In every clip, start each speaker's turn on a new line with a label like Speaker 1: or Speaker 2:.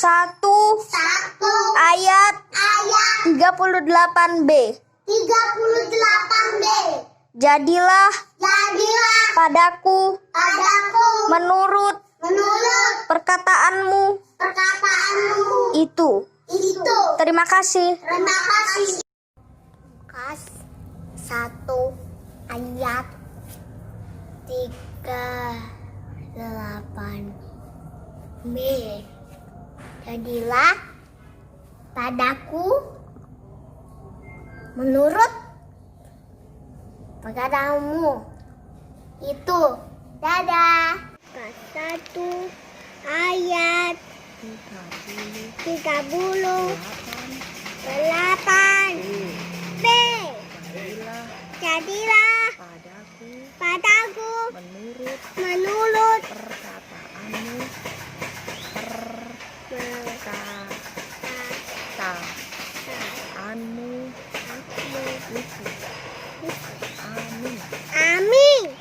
Speaker 1: 1 ayat 38b. Jadilah padaku menurut perkataanmu itu. Terima kasih.
Speaker 2: Lukas 1 ayat 38b. Jadilah padaku menurut perkataanmu itu. Dadah. Lukas 1 ayat 38b. Jadilah padaku menurut
Speaker 3: perkataanmu itu.
Speaker 2: Amin.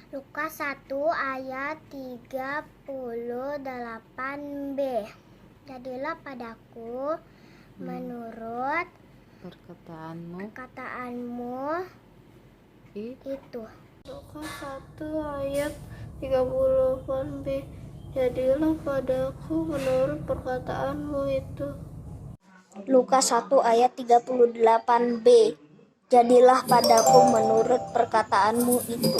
Speaker 2: Lukas 1 ayat 38b. Jadilah padaku menurut perkataanmu itu.
Speaker 4: Lukas 1 ayat 38b. Jadilah padaku menurut perkataanmu itu.
Speaker 1: Lukas 1 ayat 38b. Jadilah padaku menurut perkataanmu itu.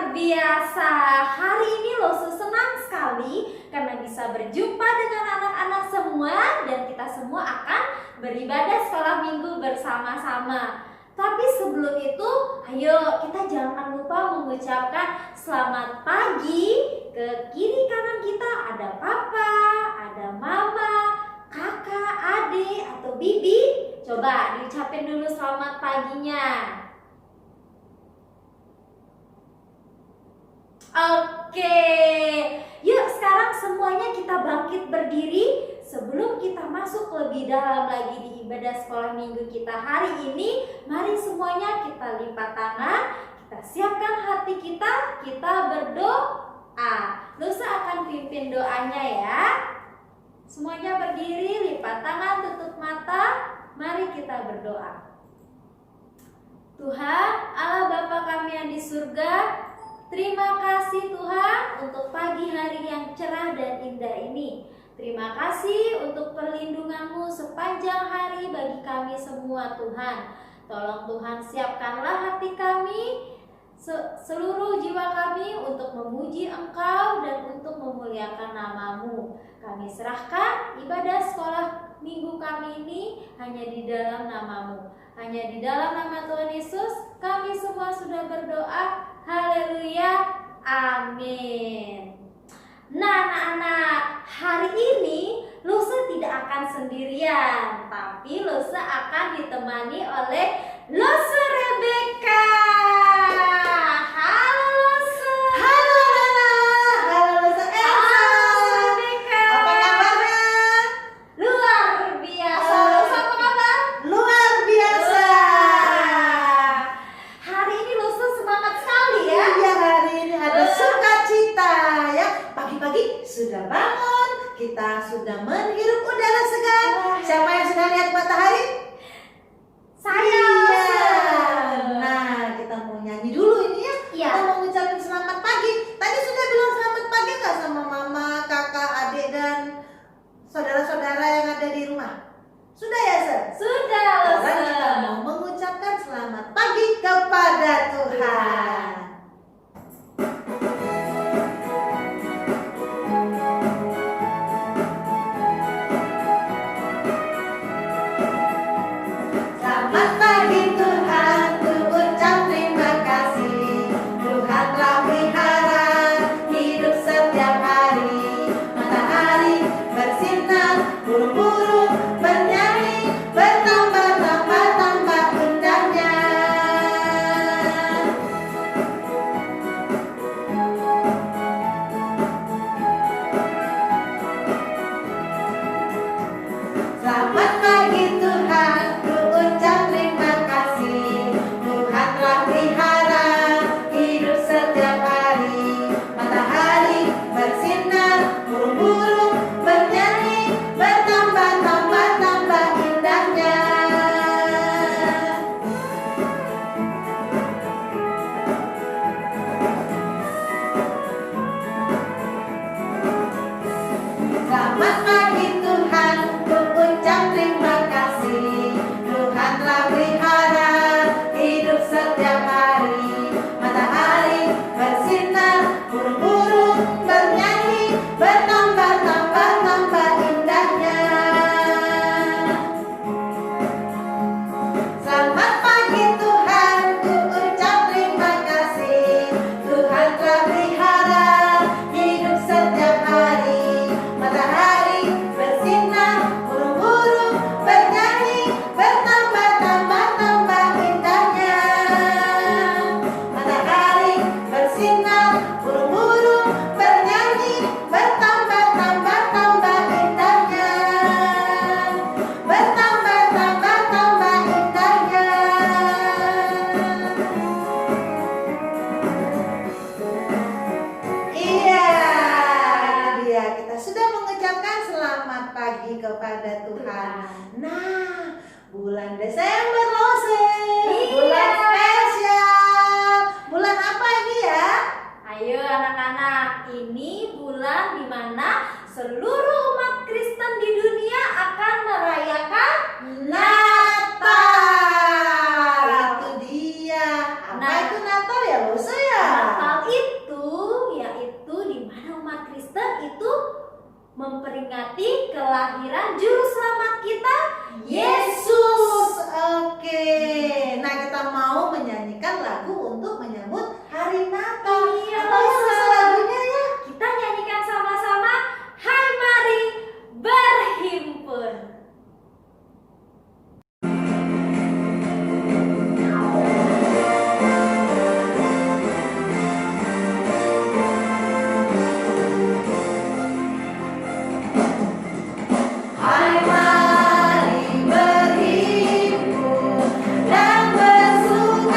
Speaker 5: Biasa, hari ini Losu senang sekali karena bisa berjumpa dengan anak-anak semua dan kita semua akan beribadah sekolah minggu bersama-sama. Tapi sebelum itu, ayo kita jangan lupa mengucapkan selamat pagi. Ke kiri kanan kita ada papa, ada mama, kakak, adik, atau bibi. Coba diucapin dulu selamat paginya. Oke, yuk sekarang semuanya kita bangkit berdiri. Sebelum kita masuk lebih dalam lagi di ibadah sekolah minggu kita hari ini, mari semuanya kita lipat tangan, kita siapkan hati kita berdoa. Lusa akan pimpin doanya ya. Semuanya berdiri, lipat tangan, tutup mata, mari kita berdoa. Tuhan, Allah Bapa kami yang di surga, terima kasih Tuhan untuk pagi hari yang cerah dan indah ini. Terima kasih untuk perlindungan-Mu sepanjang hari bagi kami semua Tuhan. Tolong Tuhan siapkanlah hati kami seluruh jiwa kami untuk memuji Engkau dan untuk memuliakan nama-Mu. Kami serahkan ibadah sekolah minggu kami ini hanya di dalam nama-Mu. Hanya di dalam nama Tuhan Yesus kami semua sudah berdoa. Haleluya. Amin. Nah anak-anak, hari ini Lusa tidak akan sendirian, tapi Lusa akan ditemani oleh Lusa Rebecca. Halo Lusa.
Speaker 3: Halo Nana, halo Lusa Elsa.
Speaker 5: Halo Lusa Rebecca.
Speaker 3: Apa kabarnya?
Speaker 5: Luar biasa. Lusa apa kabar?
Speaker 3: Luar biasa.
Speaker 5: Hari ini Lusa semangat sekali ya.
Speaker 3: Iya, hari ini ada sukacita ya. Pagi-pagi sudah bangun, kita sudah menghirup udara segar. Siapa yang sudah lihat matahari?
Speaker 5: Saya.
Speaker 3: Iya. Nah, kita mau nyanyi dulu ini ya.
Speaker 5: Iya.
Speaker 3: Kita mau ngucapin selamat pagi. Tadi sudah bilang selamat pagi nggak sama mama, kakak, adik dan saudara-saudara yang ada di rumah? Sudah ya, Sir?
Speaker 5: Sudah Lusa.
Speaker 3: Sekarang kita mau mengucapkan selamat pagi kepada Tuhan. Selamat pagi Tuhan, ku ucap terima kasih. Tuhan telah pelihara hidup setiap hari. Matahari bersinar, burung-burung bernyanyi, bertambah-tambah indahnya. Selamat pagi Tuhan, ku ucap terima kasih. Tuhan telah pelihara hidup setiap hari. Matahari bersinar, burung-burung bernyanyi, bertambah-tambah indahnya. Selamat pagi Tuhan, ku ucap terima kasih. Tuhan telah pelihara hidup setiap hari. Matahari bersinar, burung-burung bernyanyi, bertambah-tambah indahnya. Selamat pagi Tuhan, ku ucap terima kasih. Tuhan telah pelihara hidup setiap hari. Matahari bersinar, burung-burung bernyanyi, bertambah-tambah indahnya. Matahari bersinar, burung-burung bernyanyi, bertambah-tambah indahnya. Bertambah-tambah indahnya. Iya, itu dia. Kita sudah mengucapkan selamat pagi kepada Tuhan. Nah, bulan Desember loh, bulan spesial. Bulan apa ini ya?
Speaker 5: Ayo anak-anak, ini bulan di mana seluruh umat Kristen di dunia akan merayakan
Speaker 3: Natal. Itu dia. Apa
Speaker 5: Nah.
Speaker 3: itu Natal ya, Lusa ya?
Speaker 5: Natal itu yaitu di mana umat Kristen itu memperingati kelahiran juru selamat kita,
Speaker 3: Yesus. Oke. Nah, kita mau menyanyikan lagu untuk menyambut hari Natal.
Speaker 5: Iya,
Speaker 3: Apa ya Lusa lagunya ya?
Speaker 5: Kita nyanyikan sama-sama. Hai mari berhimpun.
Speaker 3: Hai mari berhimpun dan bersuka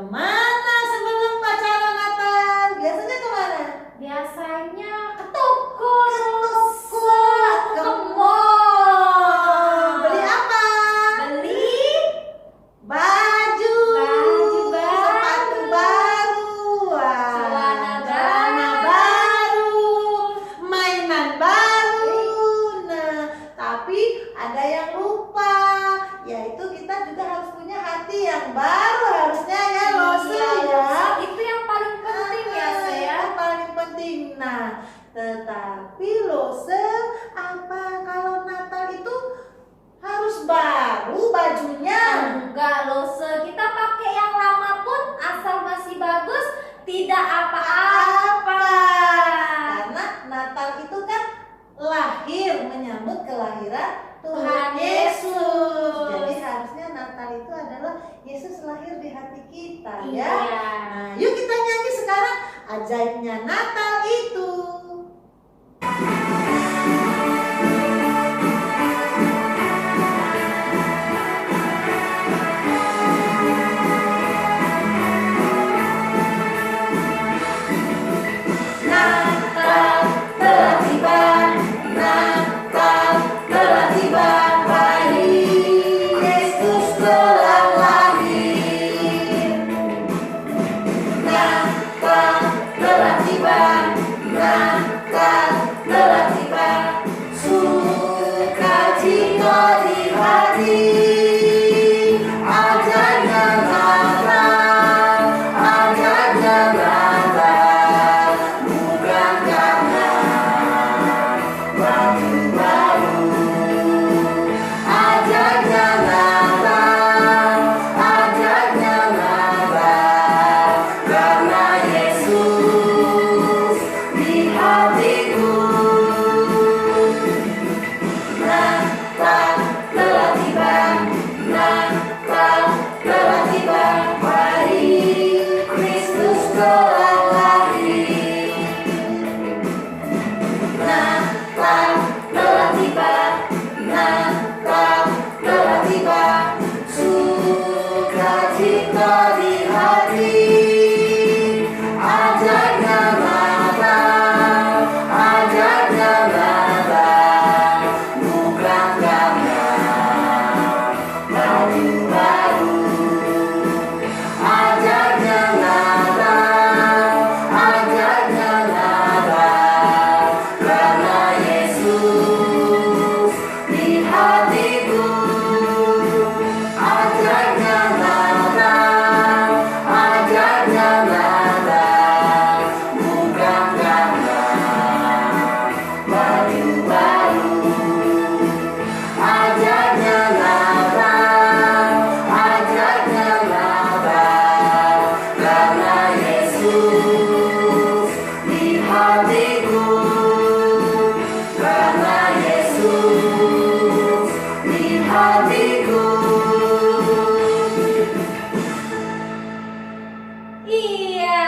Speaker 3: kemana sebelum acara Natal? Biasanya kemana?
Speaker 5: Biasanya ke toko,
Speaker 3: Ke mall. Beli apa?
Speaker 5: Beli
Speaker 3: Baju
Speaker 5: baru,
Speaker 3: sepatu baru, wah,
Speaker 5: celana
Speaker 3: baru, mainan baru. Nah, tapi ada yang lupa, yaitu kita juga harus punya hati yang baru harusnya ya, Lose
Speaker 5: Iya,
Speaker 3: ya.
Speaker 5: itu yang paling penting ya, saya.
Speaker 3: Itu paling penting. Nah, tetapi Lose, apa kalau Natal itu harus baru bajunya?
Speaker 5: Enggak loh, kita pakai yang lama pun asal masih bagus, tidak apa-apa.
Speaker 3: Karena Natal itu kan lahir, menyambut kelahiran Tuhan
Speaker 5: Tuhan
Speaker 3: Yesus.
Speaker 5: Yesus.
Speaker 3: Jadi harusnya Natal itu adalah Yesus lahir di hati kita ya.
Speaker 5: Iya.
Speaker 3: Nah, yuk kita nyanyi sekarang ajaibnya Natal itu. Natal telah tiba, Natal telah tiba, bayi Yesus telah lahir. Natal telah tiba, Natal telah tiba, sukacita di hati. Ajaibnya Natal, ajaibnya Natal, bukan karena baju baru. Ajaibnya Natal, ajaibnya Natal, karena Yesus di hatiku. Natal telah tiba, Natal telah tiba, bayi Kristus telah lahir. Natal telah tiba, Natal telah tiba, sukacita di hati. Ajaibnya Natal, ajaibnya Natal, bukan karena baju baru. Ajaibnya Natal, ajaibnya Natal, karena Yesus di hatiku. Ajaibnya Natal, ajaibnya Natal, bukan karena baju baru. Ajaibnya Natal, ajaibnya Natal, karena Yesus di hatiku. Karena Yesus di hatiku.
Speaker 5: Iya,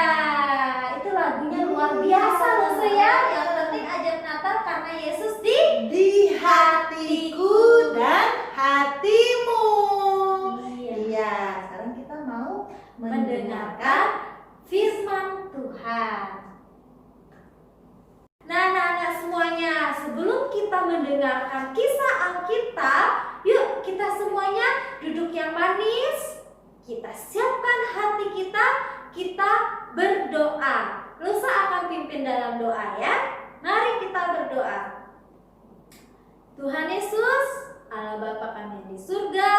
Speaker 5: itu lagunya luar biasa loh saya. Yang penting ajaib Natal karena Yesus
Speaker 3: Di hatiku dan hatimu.
Speaker 5: Iya.
Speaker 3: Iya, sekarang kita mau
Speaker 5: mendengarkan firman Tuhan. Nah, anak-anak semuanya, sebelum kita mendengarkan kisah Alkitab, yuk kita semuanya duduk yang manis. Kita siapkan hati kita berdoa. Lusa akan pimpin dalam doa ya. Mari kita berdoa. Tuhan Yesus, Allah Bapa kami di surga,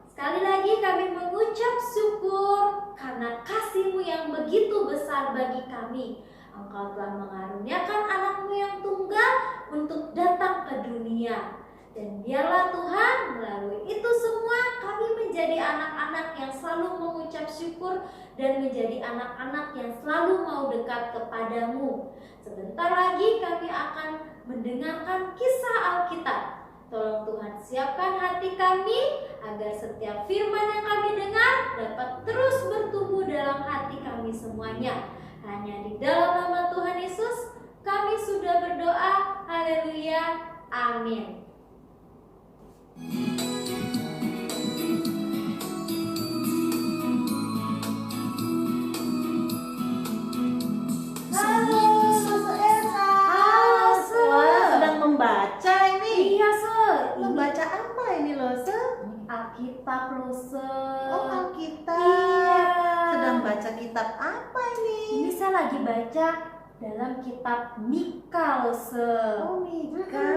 Speaker 5: sekali lagi kami mengucap syukur karena kasih-Mu yang begitu besar bagi kami. Engkau telah mengaruniakan anak-Mu yang tunggal untuk datang ke dunia. Dan biarlah Tuhan, melalui itu semua kami menjadi anak-anak yang selalu mengucap syukur dan menjadi anak-anak yang selalu mau dekat kepadamu. Sebentar lagi kami akan mendengarkan kisah Alkitab. Tolong Tuhan siapkan hati kami agar setiap firman yang kami dengar dapat terus bertumbuh dalam hati kami semuanya. Hanya di dalam nama Tuhan Yesus kami sudah berdoa. Haleluya. Amin. Alkitab loh, Se.
Speaker 3: Oh, Alkitab.
Speaker 5: Iya.
Speaker 3: Sedang baca kitab apa ini?
Speaker 5: Ini saya lagi baca dalam kitab Mika loh, Se.
Speaker 3: Oh, Mika.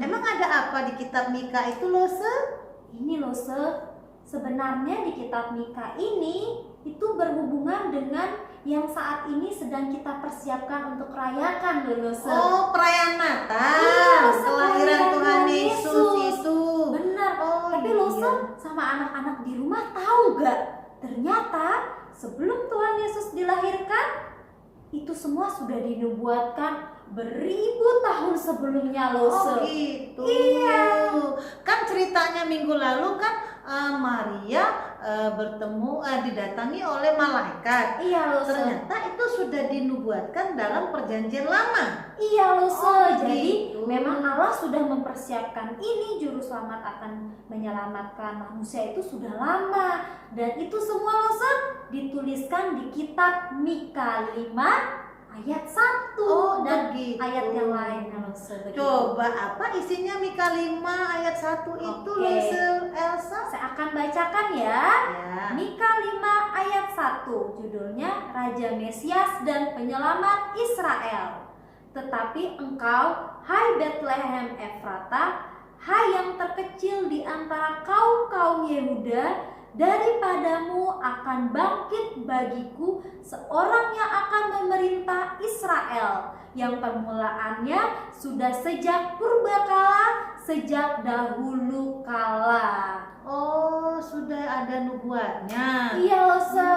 Speaker 3: Emang ada apa di kitab Mika itu loh, Se?
Speaker 5: Ini loh, Se. Sebenarnya di kitab Mika ini itu berhubungan dengan yang saat ini sedang kita persiapkan untuk rayakan loh, Se.
Speaker 3: Oh, perayaan Natal.
Speaker 5: Iya, Se,
Speaker 3: Kelahiran
Speaker 5: perayaan
Speaker 3: Tuhan
Speaker 5: Yesus.
Speaker 3: Yesus itu.
Speaker 5: Benar.
Speaker 3: Oh,
Speaker 5: Tapi
Speaker 3: iya.
Speaker 5: lo, Se, sama anak-anak di rumah tahu gak? Ternyata sebelum Tuhan Yesus dilahirkan, itu semua sudah dinubuatkan beribu tahun sebelumnya loh,
Speaker 3: Oh,
Speaker 5: Se.
Speaker 3: gitu.
Speaker 5: Iya.
Speaker 3: Kan ceritanya minggu lalu kan Maria didatangi oleh malaikat.
Speaker 5: Iya loh, Se.
Speaker 3: Ternyata itu sudah dinubuatkan dalam perjanjian lama.
Speaker 5: Iya loh, Se.
Speaker 3: Oh,
Speaker 5: Jadi
Speaker 3: gitu.
Speaker 5: memang Allah sudah mempersiapkan ini, juru selamat akan menyelamatkan manusia itu sudah lama. Dan itu semua loh, Se, dituliskan di kitab Mika 5 ayat 1
Speaker 3: Oh,
Speaker 5: dan
Speaker 3: begitu.
Speaker 5: ayat yang lain loh, Se. Begitu.
Speaker 3: Coba apa isinya Mika 5 ayat 1 itu
Speaker 5: Oke.
Speaker 3: loh, Se, Elsa?
Speaker 5: Saya akan bacakan ya.
Speaker 3: Ya.
Speaker 5: Mika 5 ayat 1, judulnya Raja Mesias dan Penyelamat Israel. Tetapi engkau, hai Bethlehem Efrata, hai yang terkecil di antara kaum-kaum Yehuda, daripadamu akan bangkit bagiku seorang yang akan memerintah Israel, yang permulaannya sudah sejak purbakala, sejak dahulu kala.
Speaker 3: Oh, sudah ada nubuatnya.
Speaker 5: Iya loh, Se.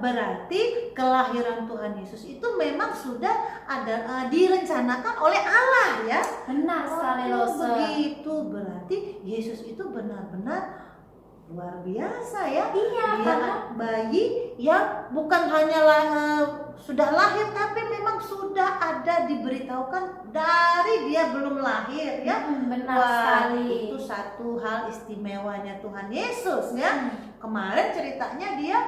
Speaker 3: Berarti kelahiran Tuhan Yesus itu memang sudah ada direncanakan oleh Allah ya.
Speaker 5: Benar sekali loh, Se.
Speaker 3: Begitu. Berarti Yesus itu benar-benar luar biasa ya.
Speaker 5: Iya,
Speaker 3: Dia
Speaker 5: karena
Speaker 3: bayi yang bukan hanya sudah lahir, tapi memang sudah ada diberitahukan dari dia belum lahir ya.
Speaker 5: benar
Speaker 3: Wah,
Speaker 5: sekali.
Speaker 3: itu satu hal istimewanya Tuhan Yesus ya. Kemarin ceritanya dia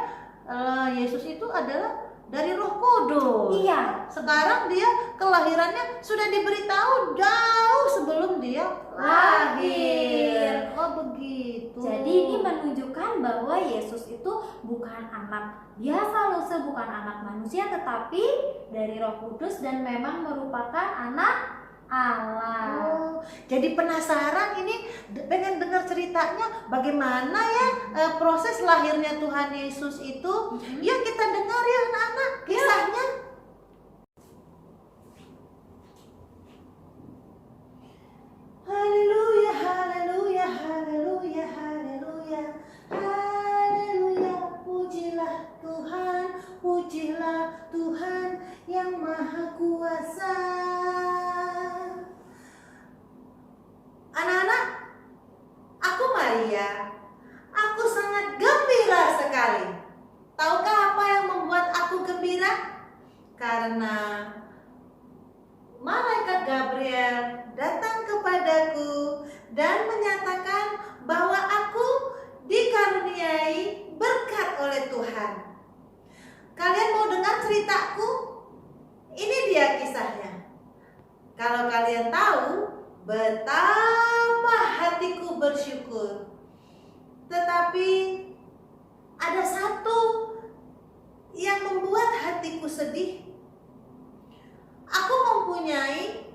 Speaker 3: Yesus itu adalah dari Roh Kudus.
Speaker 5: Iya.
Speaker 3: Sekarang dia kelahirannya sudah diberitahu jauh sebelum dia lahir. Oh, begitu.
Speaker 5: Jadi ini menunjukkan bahwa Yesus itu bukan anak biasa loh, Se, bukan anak manusia, tetapi dari Roh Kudus dan memang merupakan anak Allah.
Speaker 3: Oh, jadi penasaran ini pengen dengar ceritanya bagaimana ya proses lahirnya Tuhan Yesus itu. Yuk kita dengar ya anak-anak kisahnya. Haleluya, haleluya, haleluya, haleluya, haleluya. Pujilah Tuhan, pujilah Tuhan yang Maha Kuasa. Anak-anak, aku Maria. Aku sangat gembira sekali. Tahukah apa yang membuat aku gembira? Karena malaikat Gabriel datang kepadaku dan menyatakan bahwa aku dikaruniai berkat oleh Tuhan. Kalian mau dengar ceritaku? Ini dia kisahnya. Kalau kalian tahu betapa hatiku bersyukur. Tetapi ada satu yang membuat hatiku sedih. Aku mempunyai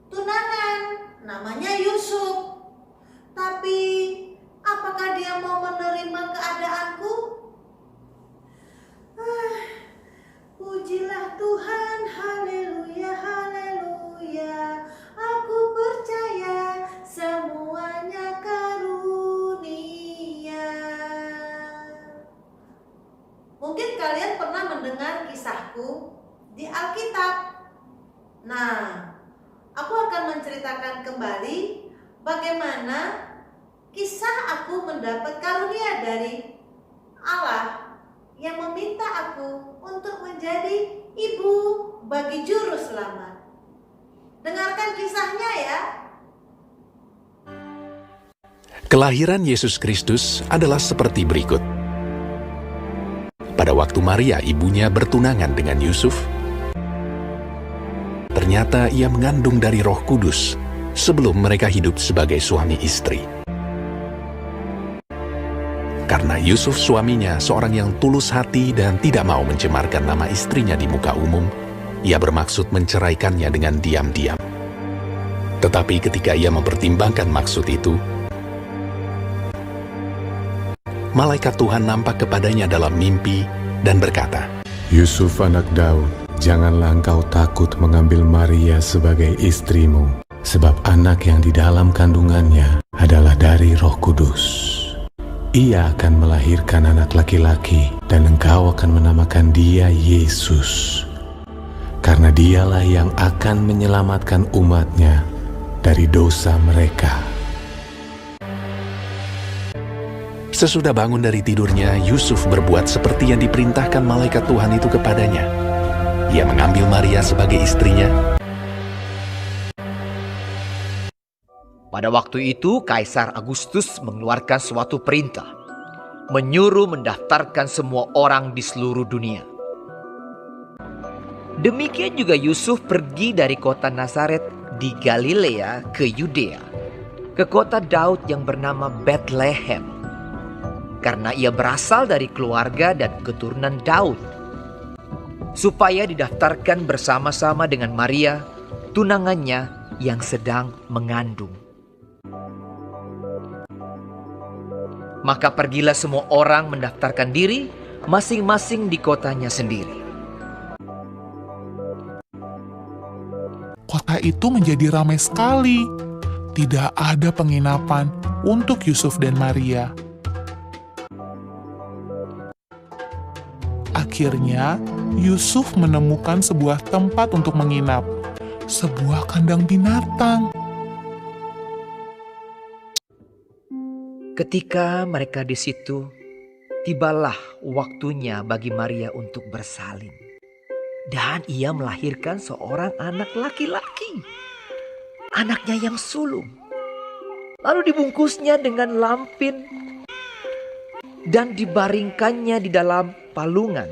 Speaker 3: tunangan namanya Yusuf. Tapi apakah dia mau menerima keadaanku? Pujilah Tuhan, haleluya, haleluya. Aku percaya semuanya karunia. Mungkin kalian pernah mendengar kisahku di Alkitab. Nah, aku akan menceritakan kembali bagaimana kisah aku mendapat karunia dari Allah yang meminta aku untuk menjadi ibu bagi juru selamat. Dengarkan kisahnya ya.
Speaker 6: Kelahiran Yesus Kristus adalah seperti berikut. Pada waktu Maria ibunya bertunangan dengan Yusuf, ternyata ia mengandung dari Roh Kudus sebelum mereka hidup sebagai suami istri. Yusuf suaminya seorang yang tulus hati dan tidak mau mencemarkan nama istrinya di muka umum, ia bermaksud menceraikannya dengan diam-diam. Tetapi ketika ia mempertimbangkan maksud itu, malaikat Tuhan nampak kepadanya dalam mimpi dan berkata,
Speaker 7: Yusuf anak Daud, janganlah engkau takut mengambil Maria sebagai istrimu, sebab anak yang di dalam kandungannya adalah dari Roh Kudus. Ia akan melahirkan anak laki-laki dan engkau akan menamakan dia Yesus, karena dialah yang akan menyelamatkan umatnya dari dosa mereka.
Speaker 6: Sesudah bangun dari tidurnya, Yusuf berbuat seperti yang diperintahkan malaikat Tuhan itu kepadanya. Ia mengambil Maria sebagai istrinya.
Speaker 8: Pada waktu itu, Kaisar Agustus mengeluarkan suatu perintah, menyuruh mendaftarkan semua orang di seluruh dunia. Demikian juga Yusuf pergi dari kota Nazaret di Galilea ke Yudea, ke kota Daud yang bernama Bethlehem, karena ia berasal dari keluarga dan keturunan Daud, supaya didaftarkan bersama-sama dengan Maria, tunangannya yang sedang mengandung. Maka pergilah semua orang mendaftarkan diri masing-masing di kotanya sendiri.
Speaker 9: Kota itu menjadi ramai sekali. Tidak ada penginapan untuk Yusuf dan Maria. Akhirnya, Yusuf menemukan sebuah tempat untuk menginap, sebuah kandang binatang.
Speaker 8: Ketika mereka di situ, tibalah waktunya bagi Maria untuk bersalin. Dan ia melahirkan seorang anak laki-laki, anaknya yang sulung. Lalu dibungkusnya dengan lampin dan dibaringkannya di dalam palungan.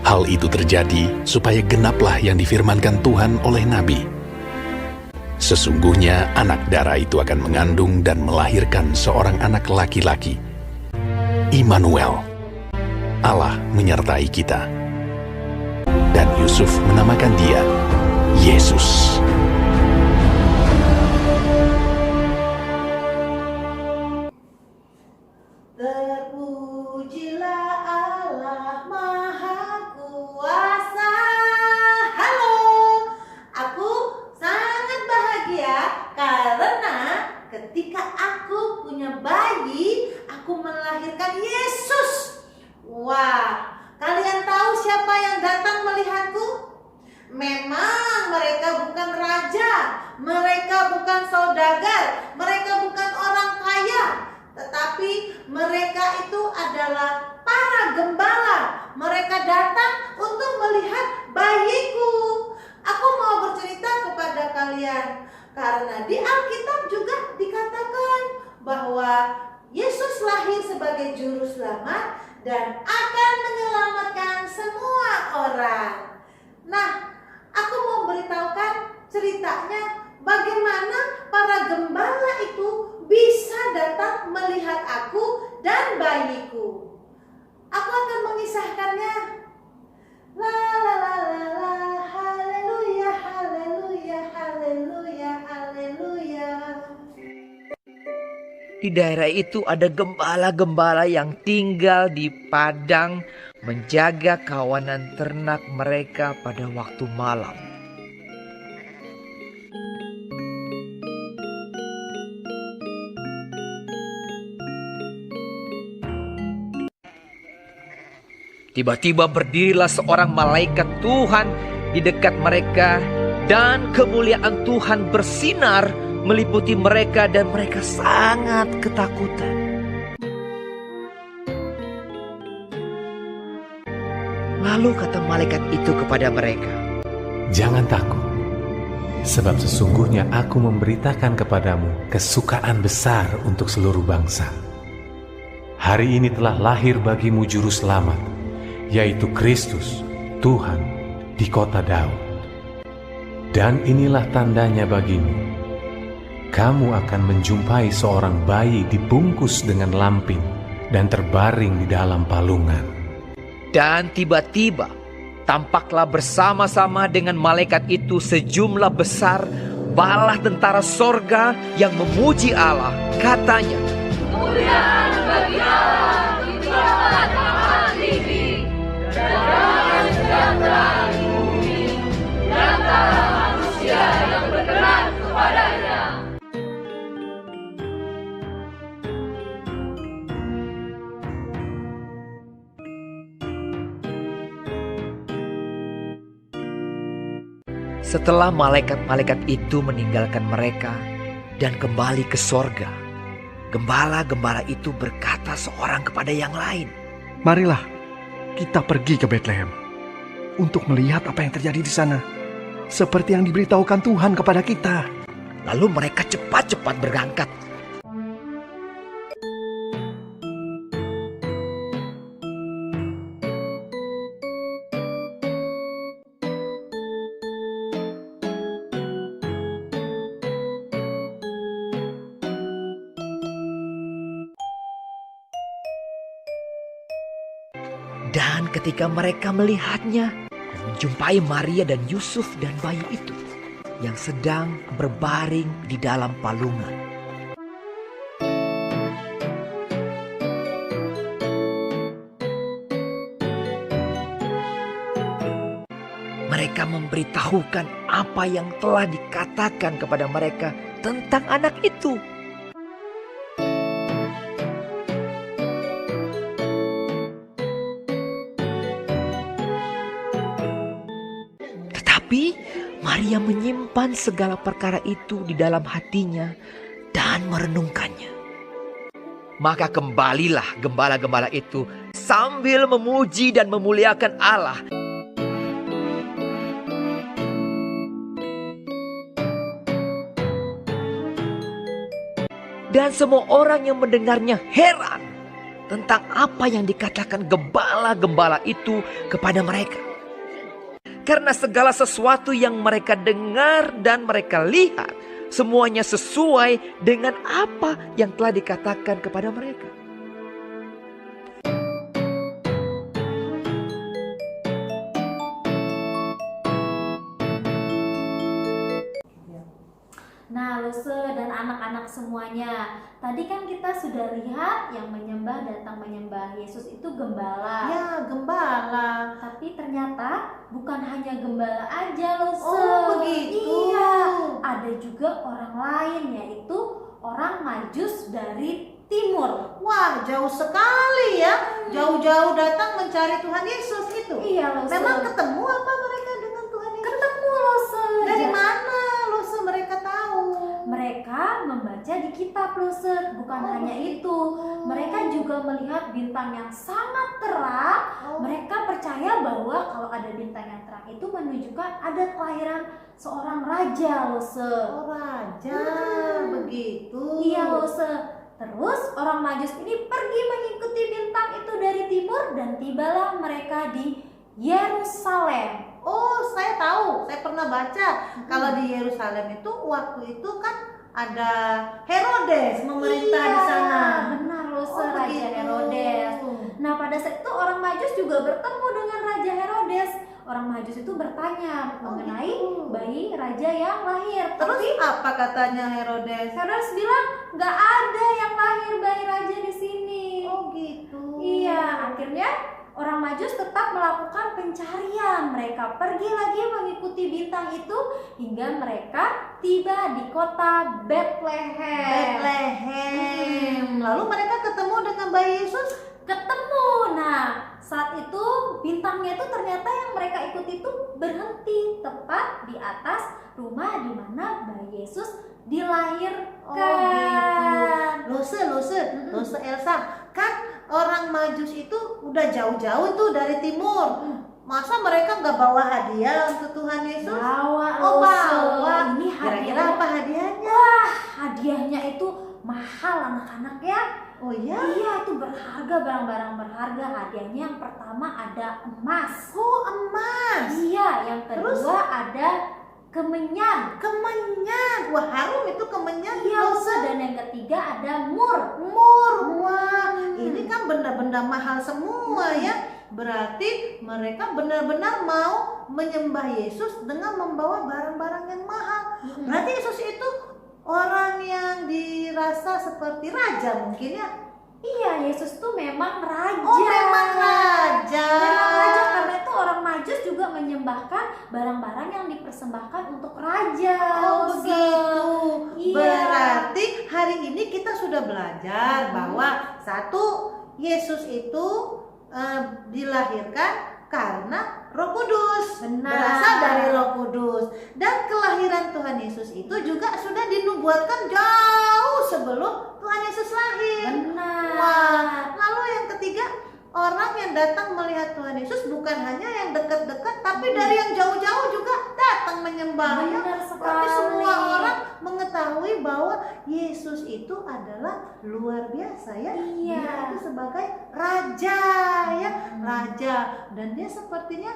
Speaker 6: Hal itu terjadi supaya genaplah yang difirmankan Tuhan oleh Nabi. Sesungguhnya anak darah itu akan mengandung dan melahirkan seorang anak laki-laki. Immanuel, Allah menyertai kita. Dan Yusuf menamakan dia Yesus.
Speaker 3: Terpujilah Allah Maha Kuasa. Halo, aku sangat bahagia karena ketika aku punya bayi, aku melahirkan Yesus. Wah, kalian tahu siapa yang datang melihatku? Memang mereka bukan raja, mereka bukan saudagar, mereka bukan orang kaya, tetapi mereka itu adalah para gembala. Mereka datang untuk melihat bayiku. Aku mau bercerita kepada kalian, karena di Alkitab juga dikatakan bahwa Yesus lahir sebagai juru selamat dan akan menyelamatkan semua orang. Nah, aku mau beritahukan ceritanya bagaimana para gembala itu bisa datang melihat aku dan bayiku. Aku akan mengisahkannya. La la la la la, haleluya, haleluya, haleluya, haleluya.
Speaker 8: Di daerah itu ada gembala-gembala yang tinggal di padang menjaga kawanan ternak mereka pada waktu malam. Tiba-tiba berdirilah seorang malaikat Tuhan di dekat mereka, dan kemuliaan Tuhan bersinar meliputi mereka dan mereka sangat ketakutan. Lalu kata malaikat itu kepada mereka,
Speaker 7: Jangan takut, sebab sesungguhnya aku memberitakan kepadamu kesukaan besar untuk seluruh bangsa. Hari ini telah lahir bagimu juru selamat, yaitu Kristus, Tuhan, di kota Daud. Dan inilah tandanya bagimu. kamu akan menjumpai seorang bayi dibungkus dengan lampin dan terbaring di dalam palungan.
Speaker 8: Dan tiba-tiba tampaklah bersama-sama dengan malaikat itu sejumlah besar bala tentara sorga yang memuji Allah. Katanya, setelah malaikat-malaikat itu meninggalkan mereka dan kembali ke sorga, gembala-gembala itu berkata seorang kepada yang lain,
Speaker 10: Marilah kita pergi ke Bethlehem untuk melihat apa yang terjadi di sana, seperti yang diberitahukan Tuhan kepada kita.
Speaker 8: Lalu mereka cepat-cepat berangkat. Dan ketika mereka melihatnya, menjumpai Maria dan Yusuf dan bayi itu yang sedang berbaring di dalam palungan. Mereka memberitahukan apa yang telah dikatakan kepada mereka tentang anak itu. Tetapi Maria menyimpan segala perkara itu di dalam hatinya dan merenungkannya. Maka kembalilah gembala-gembala itu sambil memuji dan memuliakan Allah. Dan semua orang yang mendengarnya heran tentang apa yang dikatakan gembala-gembala itu kepada mereka. Karena segala sesuatu yang mereka dengar dan mereka lihat, semuanya sesuai dengan apa yang telah dikatakan kepada mereka.
Speaker 5: Nah, Luse dan anak-anak semuanya, tadi kan kita sudah lihat yang datang menyembah Yesus itu gembala.
Speaker 3: Ya, gembala.
Speaker 5: Tapi ternyata bukan hanya gembala aja, Luse.
Speaker 3: Oh, begitu.
Speaker 5: Iya, ada juga orang lain, yaitu orang Majus dari timur.
Speaker 3: Wah, jauh sekali ya. Jauh-jauh datang mencari Tuhan Yesus itu.
Speaker 5: Iya, Luse.
Speaker 3: Memang ketemu apa mereka dengan Tuhan Yesus?
Speaker 5: Ketemu, Luse.
Speaker 3: Dari mana Luse mereka tahu?
Speaker 5: Mereka membaca di kitab, Luse. Bukan hanya itu, mereka juga melihat bintang yang sangat terang. Mereka percaya bahwa kalau ada bintang yang terang itu menunjukkan ada kelahiran seorang raja, Luse.
Speaker 3: Oh, raja, begitu.
Speaker 5: Iya, Luse. Terus orang Majus ini pergi mengikuti bintang itu dari timur dan tibalah mereka di Yerusalem.
Speaker 3: Oh, saya tahu. Saya pernah baca. Kalau di Yerusalem itu waktu itu kan ada Herodes memerintah di sana.
Speaker 5: Benar, Luse,
Speaker 3: Oh,
Speaker 5: Raja
Speaker 3: begitu.
Speaker 5: Herodes. Nah, pada saat itu orang Majus juga bertemu dengan Raja Herodes. Orang Majus itu bertanya mengenai
Speaker 3: gitu.
Speaker 5: bayi raja yang lahir.
Speaker 3: Terus
Speaker 5: Tapi
Speaker 3: apa katanya Herodes?
Speaker 5: Herodes bilang nggak ada yang lahir bayi raja di sini.
Speaker 3: Oh, gitu.
Speaker 5: Iya, akhirnya orang Majus tetap melakukan pencarian. Mereka pergi lagi mengikuti bintang itu hingga mereka tiba di kota Bethlehem.
Speaker 3: Bethlehem. Lalu mereka ketemu dengan bayi Yesus.
Speaker 5: Ketemu. Nah, saat itu bintangnya itu ternyata yang mereka ikuti itu berhenti tepat di atas rumah di mana bayi Yesus dilahirkan.
Speaker 3: Oh, gitu. Luse Elsa, kan orang Majus itu udah jauh-jauh tuh dari timur. Masa mereka nggak bawa hadiah untuk Tuhan Yesus?
Speaker 5: Bawa,
Speaker 3: Oh,
Speaker 5: Luse.
Speaker 3: bawa.
Speaker 5: Ini
Speaker 3: Kira-kira
Speaker 5: hadiahnya
Speaker 3: apa hadiahnya?
Speaker 5: Wah, hadiahnya itu mahal, anak-anak ya.
Speaker 3: Oh iya?
Speaker 5: Iya, itu berharga, barang-barang berharga. Hadiahnya yang pertama ada emas.
Speaker 3: Oh, emas.
Speaker 5: Iya, yang kedua
Speaker 3: Terus?
Speaker 5: ada kemenyan.
Speaker 3: Kemenyan. Wah, harum itu kemenyan.
Speaker 5: Iya,
Speaker 3: Rosa.
Speaker 5: dan yang ketiga ada mur.
Speaker 3: Mur. Wah, ini kan benda-benda mahal semua ya. Berarti mereka benar-benar mau menyembah Yesus dengan membawa barang-barang yang mahal. Berarti Yesus itu orang yang dirasa seperti raja mungkin ya.
Speaker 5: Iya, Yesus tuh memang raja.
Speaker 3: Oh, memang raja.
Speaker 5: Memang raja, karena itu orang Majus juga menyembahkan barang-barang yang dipersembahkan untuk raja.
Speaker 3: Oh,
Speaker 5: Rosa.
Speaker 3: begitu.
Speaker 5: Iya.
Speaker 3: Berarti hari ini kita sudah belajar bahwa satu, Yesus itu dilahirkan karena Roh Kudus.
Speaker 5: Benar.
Speaker 3: Berasal dari Roh Kudus. Dan kelahiran Tuhan Yesus itu juga sudah dinubuatkan jauh sebelum Tuhan Yesus lahir.
Speaker 5: Benar.
Speaker 3: Wah, lalu yang ketiga, orang yang datang melihat Tuhan Yesus bukan hanya yang dekat-dekat, tapi dari yang jauh-jauh juga datang menyembahnya.
Speaker 5: Benar
Speaker 3: Berarti
Speaker 5: sekali.
Speaker 3: semua orang mengetahui bahwa Yesus itu adalah luar biasa ya.
Speaker 5: Iya.
Speaker 3: Dia itu sebagai raja ya, raja, dan dia sepertinya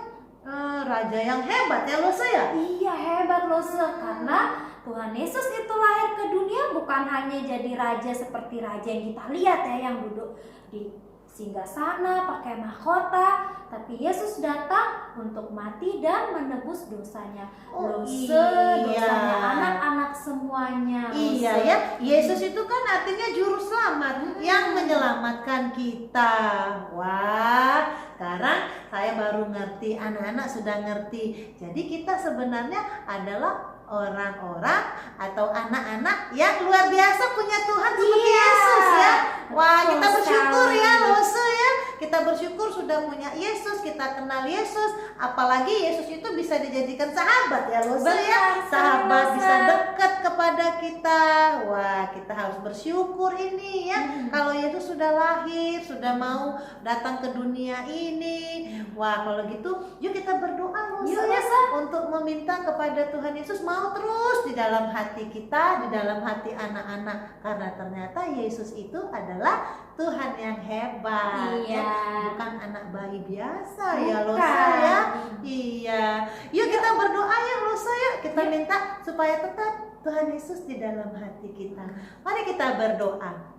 Speaker 3: raja yang hebat ya, Losa ya.
Speaker 5: Iya, hebat loh, karena Tuhan Yesus itu lahir ke dunia bukan hanya jadi raja seperti raja yang kita lihat ya, yang duduk di singgasana pakai mahkota, tapi Yesus datang untuk mati dan menebus dosanya.
Speaker 3: Oh,
Speaker 5: Dosanya
Speaker 3: iya.
Speaker 5: anak-anak semuanya.
Speaker 3: Iya ya, Yesus itu kan artinya juru selamat yang menyelamatkan kita. Wah, sekarang saya baru ngerti, anak-anak sudah ngerti. Jadi kita sebenarnya adalah orang-orang atau anak-anak yang luar biasa punya Tuhan seperti
Speaker 5: Iya.
Speaker 3: Yesus ya. Wah,
Speaker 5: Betul
Speaker 3: kita bersyukur
Speaker 5: sekali.
Speaker 3: ya, Lose ya. Kita bersyukur sudah punya Yesus, kita kenal Yesus. Apalagi Yesus itu bisa dijadikan sahabat ya, Lose ya.
Speaker 5: Benar,
Speaker 3: Sahabat
Speaker 5: Lose.
Speaker 3: bisa dekat kepada kita. Wah, kita harus bersyukur ini ya. Kalau Yesus sudah lahir, sudah mau datang ke dunia ini. Wah, kalau gitu yuk kita berdoa Lose
Speaker 5: Yuk,
Speaker 3: ya,
Speaker 5: Lose.
Speaker 3: untuk meminta kepada Tuhan Yesus mau terus di dalam hati kita, di dalam hati anak-anak, karena ternyata Yesus itu adalah Tuhan yang hebat
Speaker 5: Iya.
Speaker 3: ya. Bukan anak bayi biasa ya,
Speaker 5: Bukan.
Speaker 3: Losa ya. Iya. Yuk kita berdoa ya, Losa ya. Kita minta supaya tetap Tuhan Yesus di dalam hati kita. Mari kita berdoa.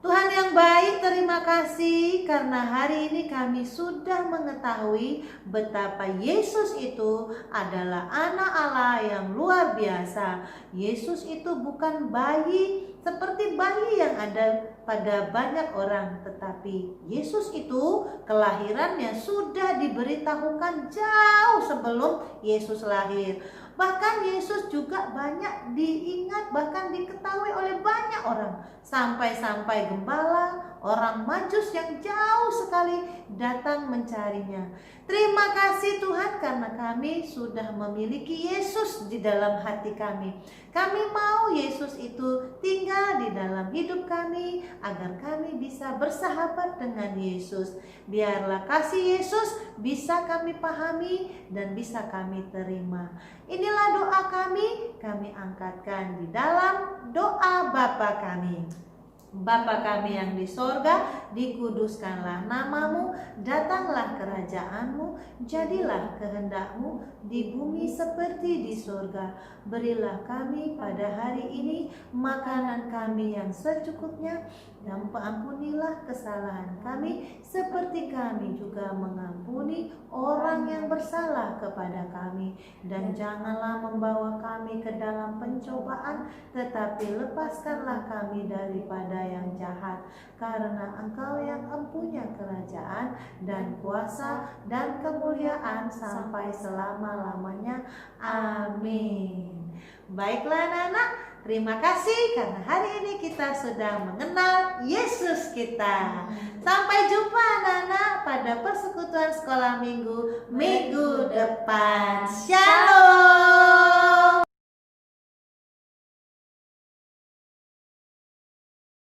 Speaker 3: Tuhan yang baik, terima kasih karena hari ini kami sudah mengetahui betapa Yesus itu adalah anak Allah yang luar biasa. Yesus itu bukan bayi seperti bayi yang ada pada banyak orang, tetapi Yesus itu kelahirannya sudah diberitahukan jauh sebelum Yesus lahir. Bahkan Yesus juga banyak diingat, bahkan diketahui oleh banyak orang. Sampai-sampai gembala, orang Majus yang jauh sekali datang mencarinya. Terima kasih Tuhan karena kami sudah memiliki Yesus di dalam hati kami. Kami mau Yesus itu tinggal di dalam hidup kami agar kami bisa bersahabat dengan Yesus. Biarlah kasih Yesus bisa kami pahami dan bisa kami terima. Inilah doa kami angkatkan di dalam doa Bapa kami. Bapa kami yang di sorga, dikuduskanlah namamu, datanglah kerajaanmu, jadilah kehendakmu di bumi seperti di sorga. Berilah kami pada hari ini makanan kami yang secukupnya, dan ampunilah kesalahan kami seperti kami juga mengampuni orang yang bersalah kepada kami. Dan janganlah membawa kami ke dalam pencobaan, tetapi lepaskanlah kami daripada yang jahat, karena Engkau yang mempunyai kerajaan dan kuasa dan kemuliaan sampai selama-lamanya. Amin. Baiklah anak-anak, terima kasih karena hari ini kita sudah mengenal Yesus kita. Sampai jumpa anak-anak pada persekutuan sekolah minggu depan. Shalom.